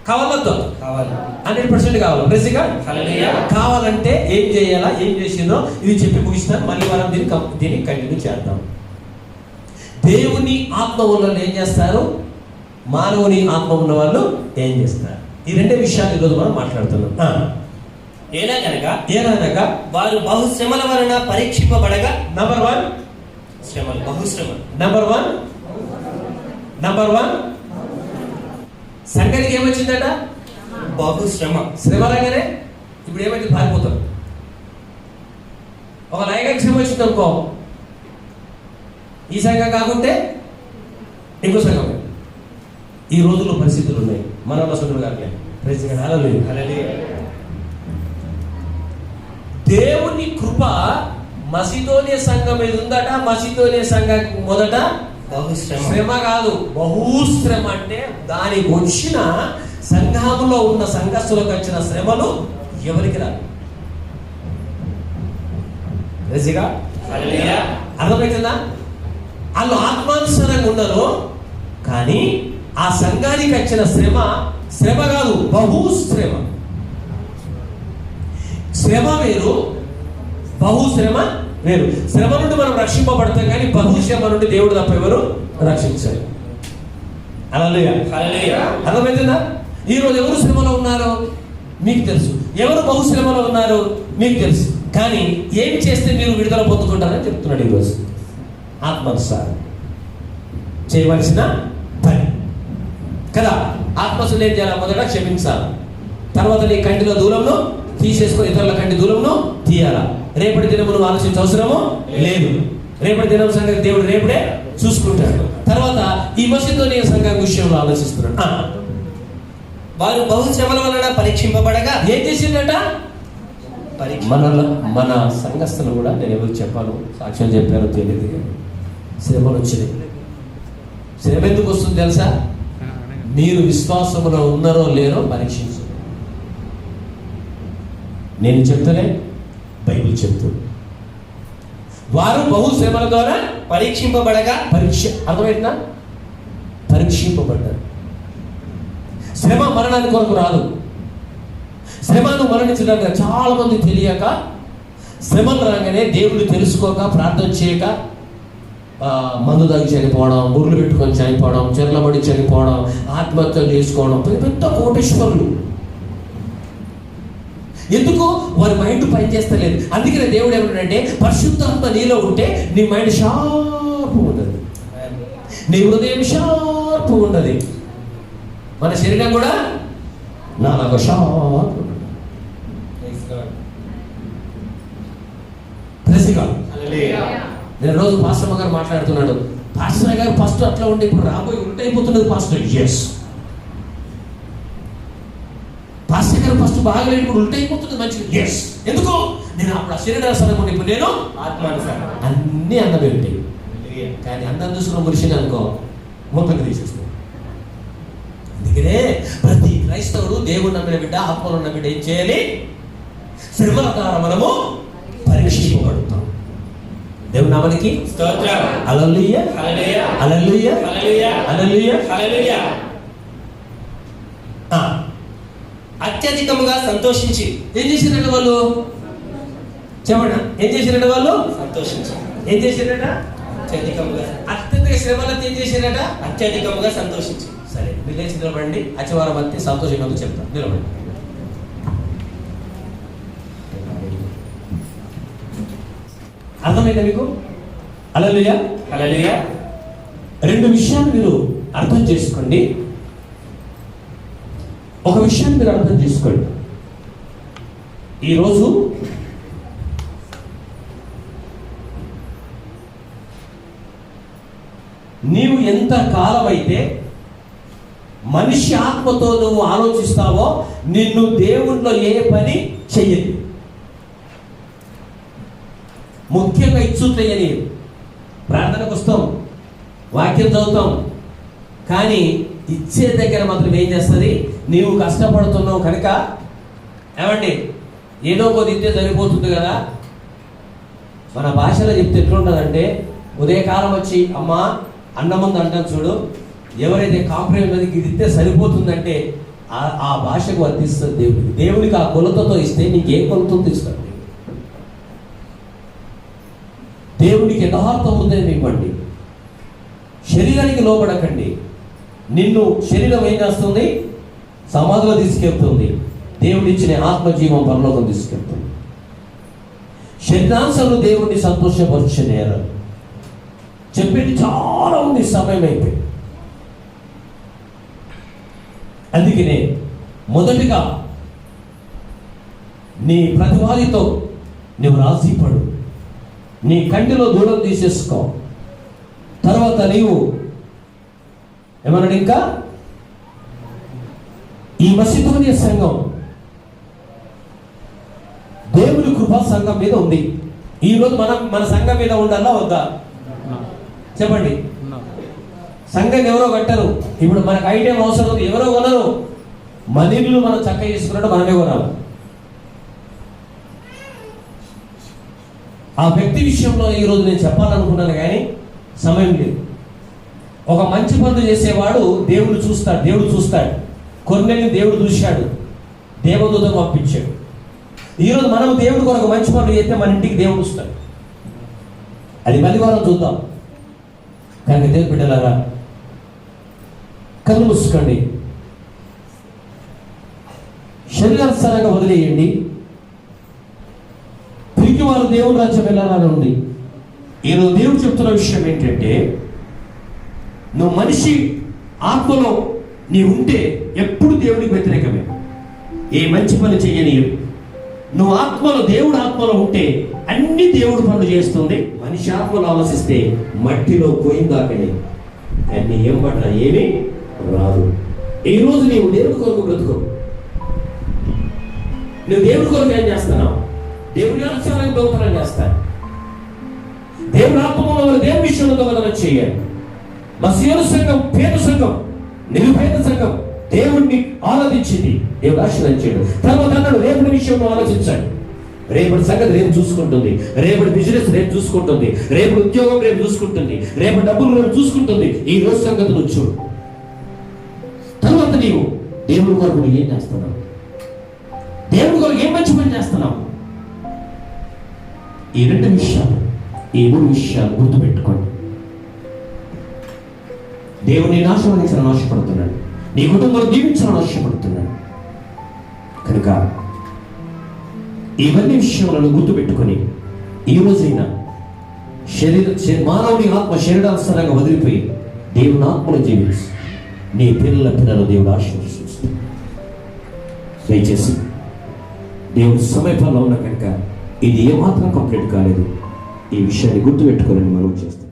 కావాలద్దు? కావాలి. 100% కావాలి. ప్రెసిగా హల్లెలూయా. కావాలంటే ఏం చేయాలా, ఏం చేసిందో ఇది చెప్పి ముగిస్తాను. మళ్ళీ మనం దీన్ని కంటిన్యూ చేద్దాం. దేవుని ఆత్మ ఉన్న వాళ్ళు ఏం చేస్తారు, మానవుని ఆత్మ ఉన్న వాళ్ళు ఏం చేస్తారు? ఈ రెండే విషయాలు ఈరోజు మనం మాట్లాడుతున్నాం. ఏలనగా వారు బహుశ్రమల వలన పరీక్షింపబడగా. నంబర్ 1 శ్రమలు, బహుశ్రమ. నంబర్ 1 సంఘానికి ఏమొచ్చిందట? బహుశ్రమ. శ్రమ రాగానే ఇప్పుడు ఏమైతే పారిపోతారు. ఒక నాయకుడికి శ్రమ వచ్చింది అనుకో, ఈ సంఘం కాకుంటే ఇంకో సంఘం. ఈ రోజుల్లో పరిస్థితులు ఉన్నాయి. మన వసతులు కాక దేవుని కృప మసిదోనియ సంఘం మీద ఉందట. మసిదోనియ సంఘం మొదట శ్రమ కాదు, బహుశ్రమ. అంటే దానికి వచ్చిన సంఘంలో ఉన్న సంఘస్థులకు వచ్చిన శ్రమలు ఎవరికి రాదు. అర్థమవుతుందా? వాళ్ళు ఆత్మానుసారంగా ఉన్నారు, కానీ ఆ సంఘానికి వచ్చిన శ్రమ కాదు, బహుశ్రమ. శ్రమ వేరు, బహుశ్రమ వేరు. శ్రమ నుండి మనం రక్షింపబడతాం, కానీ బహుశ్రమ నుండి దేవుడు తప్ప ఎవరు రక్షించారు. హల్లెలూయా. అర్థమవుతుందా? ఈరోజు ఎవరు శ్రమలో ఉన్నారో మీకు తెలుసు, ఎవరు బహుశ్రమలో ఉన్నారో మీకు తెలుసు. కానీ ఏం చేస్తే మీరు విడుదల పొందుతుంటారని చెప్తున్నాడు ఈరోజు. ఆత్మానుసారం చేయవలసిన పని కదా. ఆత్మసులు ఏం చేయాలి? మొదట క్షమించాలి, తర్వాత నీ కంటిలో దూరంలో తీసేసుకొని ఇతరుల కంటి దూరంలో తీయాలా. రేపటి దినము నువ్వు ఆలోచించే అవసరము లేదు. రేపటి దినం సంగతి దేవుడు రేపడే చూసుకుంటాడు. తర్వాత ఈ మసీదులోని సంఘం విషయంలో ఆలోచిస్తున్నాడు. వారు బహుశ్రమల వలన పరీక్షింపబడగా ఏం చేసిందట? మన సంఘస్థలు కూడా నేను ఎవరు చెప్పాను, సాక్ష్యం చెప్పాను తెలియదు, శ్రమలు వచ్చినాయి. శ్రమ ఎందుకు వస్తుంది తెలుసా? మీరు విశ్వాసంలో ఉన్నారో లేరో పరీక్షించు. నేను చెప్తానే, బైబిల్ చెప్తుంది. వారు బహుశ్రమల ద్వారా పరీక్షింపబడగా. అర్థమైందా? పరీక్షింపబడ్డారు. శ్రమ మరణానికి కొరకు రాదు. శ్రమను మరణించడానికి చాలా మంది తెలియక, శ్రమలు రాగానే దేవుడు తెలుసుకోక, ప్రార్థన చేయక, మందు తాగి చనిపోవడం, బుర్రలు పెట్టుకొని చనిపోవడం, చెర్లబడి చనిపోవడం, ఆత్మహత్యలు చేసుకోవడం, పెద్ద కోటేశ్వరులు. ఎందుకు? వారి మైండ్ పనిచేస్తలేదు. అందుకనే దేవుడు ఏమంటాడంటే, పరిశుద్ధాత్మ నీలో ఉంటే నీ మైండ్ షార్ప్ ఉన్నది, నీ హృదయం షార్ప్ ఉన్నది, మన శరీరం కూడా నాలుగు షార్ప్. నేను రోజు పాస్టర్ గారు మాట్లాడుతున్నాడు. పాస్టర్ గారు ఫస్ట్ అట్లా ఉంటే ఇప్పుడు రాబోయి ఉల్టైపోతున్నది పాస్టర్. ఎస్, పాస్టర్ గారు ఫస్ట్ బాగాలేదు, ఇప్పుడు ఉల్టైపోతుంది మంచిది. ఎస్, ఎందుకు? నేను అప్పుడు శరీరాసనం ఉండి ఇప్పుడు నేను ఆత్మానుసారం. అన్ని అందమే ఉంటాయి, కానీ అందం చూసుకున్న మనిషిని అనుకో మొత్తం తీసేస్తాం. అందుకనే ప్రతి క్రైస్తవుడు, దేవుడు నమ్మిన బిడ్డ, ఆత్మలో ఉన్న బిడ్డ ఏం చేయాలి? శ్రమల ద్వారా మనము పరీక్షింపబడతాం. దేవుని నామానికి స్తోత్రం. హల్లెలూయా, హల్లెలూయా, హల్లెలూయా, హల్లెలూయా, హల్లెలూయా, హల్లెలూయా. అత్యధికముగా సంతోషించి ఏం చేసినట్టు వాళ్ళు చెప్పండి, ఏం చేశారట వాళ్ళు? సంతోషించు. ఏం చేశారట? అత్యధిక శ్రమలో ఏం చేశారట? అత్యధికంగా సంతోషించు. సరే, మీరు లేచి నిలబడండి. అచ్చవారం అంతే సంతోషంగా చెప్తాను. నిలబడండి. అర్థమైందా మీకు? హల్లెలూయా, హల్లెలూయా. రెండు విషయాలు మీరు అర్థం చేసుకోండి. ఒక విషయాన్ని మీరు అర్థం చేసుకోండి. ఈరోజు నీవు ఎంత కాలం అయితే మనిషి ఆత్మతో నువ్వు ఆలోచిస్తావో నిన్ను దేవుణ్ణిలో ఏ పని చెయ్యదు. ముఖ్యంగా ఇచ్చుట్లయ్యని ప్రార్థనకు వస్తాం, వాక్యం చదువుతాం, కానీ ఇచ్చే దగ్గర మాత్రం ఏం చేస్తుంది? నీవు కష్టపడుతున్నావు కనుక ఏమండి ఏదో కొద్ది ఇస్తే సరిపోతుంది కదా. మన భాషలో చెప్తే ఎట్లుంటుందంటే, ఉదయకాలం వచ్చి అమ్మా అన్నం ముందు అంటాను చూడు, ఎవరైతే కాంప్రమైజ్ అది ఇది ఇస్తే సరిపోతుందంటే ఆ భాషకు వర్తిస్తుంది దేవుడికి. దేవుడికి ఆ కొలతతో ఇస్తే నీకు ఏ కొలతతో ఇస్తాడు? దేవుడికి యథార్థ హృదయం ఇవ్వండి. శరీరానికి లోబడకండి. నిన్ను శరీరం ఏం చేస్తుంది? సమాధిలో తీసుకెళ్తుంది. దేవుడిచ్చిన ఆత్మజీవం పరలోకం తీసుకెళ్తుంది. శరీరాంశాలు దేవుడిని సంతోషపరచలేరు. చెప్పేది చాలా ఉంది, సమయం అయిపోయింది. అందుకనే మొదటిగా నీ ప్రతివాదితో నువ్వు రాజీపడు, నీ కంటిలో దూరం తీసేసుకో. తర్వాత నీవు ఏమన్నాడు? ఇంకా ఈ మసిదోనియ సంఘం దేవుని కృపా సంఘం మీద ఉంది. ఈరోజు మన సంఘం మీద ఉండాలా వద్దా? చెప్పండి. సంఘం ఎవరో కట్టరు. ఇప్పుడు మనకు ఐటెం అవసరం ఉంది, ఎవరో కొనరు. మనీళ్ళు మనం చక్క చేసుకున్నట్టు మనమే కొనాలి. ఆ వ్యక్తి విషయంలో ఈరోజు నేను చెప్పాలనుకున్నాను కానీ సమయం లేదు. ఒక మంచి పనులు చేసేవాడు దేవుడు చూస్తాడు. కొన్నేళ్ళు దేవుడు చూశాడు, దేవదూతను పంపించాడు. ఈరోజు మనం దేవుడి కొరకు మంచి పనులు చేస్తే మన ఇంటికి దేవుడు వస్తాడు. అది మళ్ళీ చూద్దాం. కానీ దేవుని బిడ్డలారా, కళ్ళు మూసుకోండి, శరీరానుసారంగా వదిలేయండి. తిరిగి వారు దేవుడు రాజ్యం వెళ్ళాలని ఉంది. ఈరోజు దేవుడు చెప్తున్న విషయం ఏంటంటే, నువ్వు మనిషి ఆత్మలో నీ ఉంటే ఎప్పుడు దేవుడికి వ్యతిరేకమే. ఏ మంచి పని చెయ్యనీయు. నువ్వు ఆత్మలో, దేవుడు ఆత్మలో ఉంటే అన్ని దేవుడు పనులు చేస్తుంది. మనిషి ఆత్మలో ఆలోచిస్తే మట్టిలో పోయిందాకనే, కానీ ఏం పట్ల ఏమీ రాదు. ఈరోజు నీవు దేవుడి కొరకు బ్రతుకు. నువ్వు దేవుడి కొరకు ఏం చేస్తున్నావు? దేవుడి అనుసరణకు దొంగతనం చేస్తాను. దేవుడి ఆత్మలో దేవుడి విషయంలో దొంగతనం చేయాలి. మా సీఎను సంఘం పేద సంఘం, నిరుపేద సంఘం దేవుడిని ఆరాధించింది. దేవుడు ఆశీర్వదించాడు. తర్వాత అన్నాడు, రేపటి విషయంలో ఆలోచించాడు. రేపటి సంగతి రేపు చూసుకుంటుంది, రేపటి బిజినెస్ రేపు చూసుకుంటుంది, రేపటి ఉద్యోగం రేపు చూసుకుంటుంది, రేపటి డబ్బులు రేపు చూసుకుంటుంది. ఈ రోజు సంగతి నువ్వు చూడు. తర్వాత నీవు దేవుడి కొరకు ఏం చేస్తున్నావు? దేవుడి కొరకు ఏం మంచి పని చేస్తున్నావు? ఈ రెండు విషయాలు, ఈ మూడు విషయాలు గుర్తుపెట్టుకోండి. దేవుని ఆశీర్వదించాలని ఆశపడుతున్నాడు, నీ కుటుంబాన్ని దీవించాలని ఆశపడుతున్నాడు. కనుక ఇవన్నీ విషయాలను గుర్తుపెట్టుకొని ఈ రోజైనా మానవుని ఆత్మ శరీరానుసారంగా వదిలిపోయి దేవుని ఆత్మను జీవించి నీ పిల్లలు దేవుడు ఆశీర్వదిస్తాడు. దయచేసి దేవుడు సమీపంలో ఉన్న కనుక ఇది ఏమాత్రం కంప్లీట్ కాలేదు. ఈ విషయాన్ని గుర్తుపెట్టుకోవాలని మనం చేస్తాం.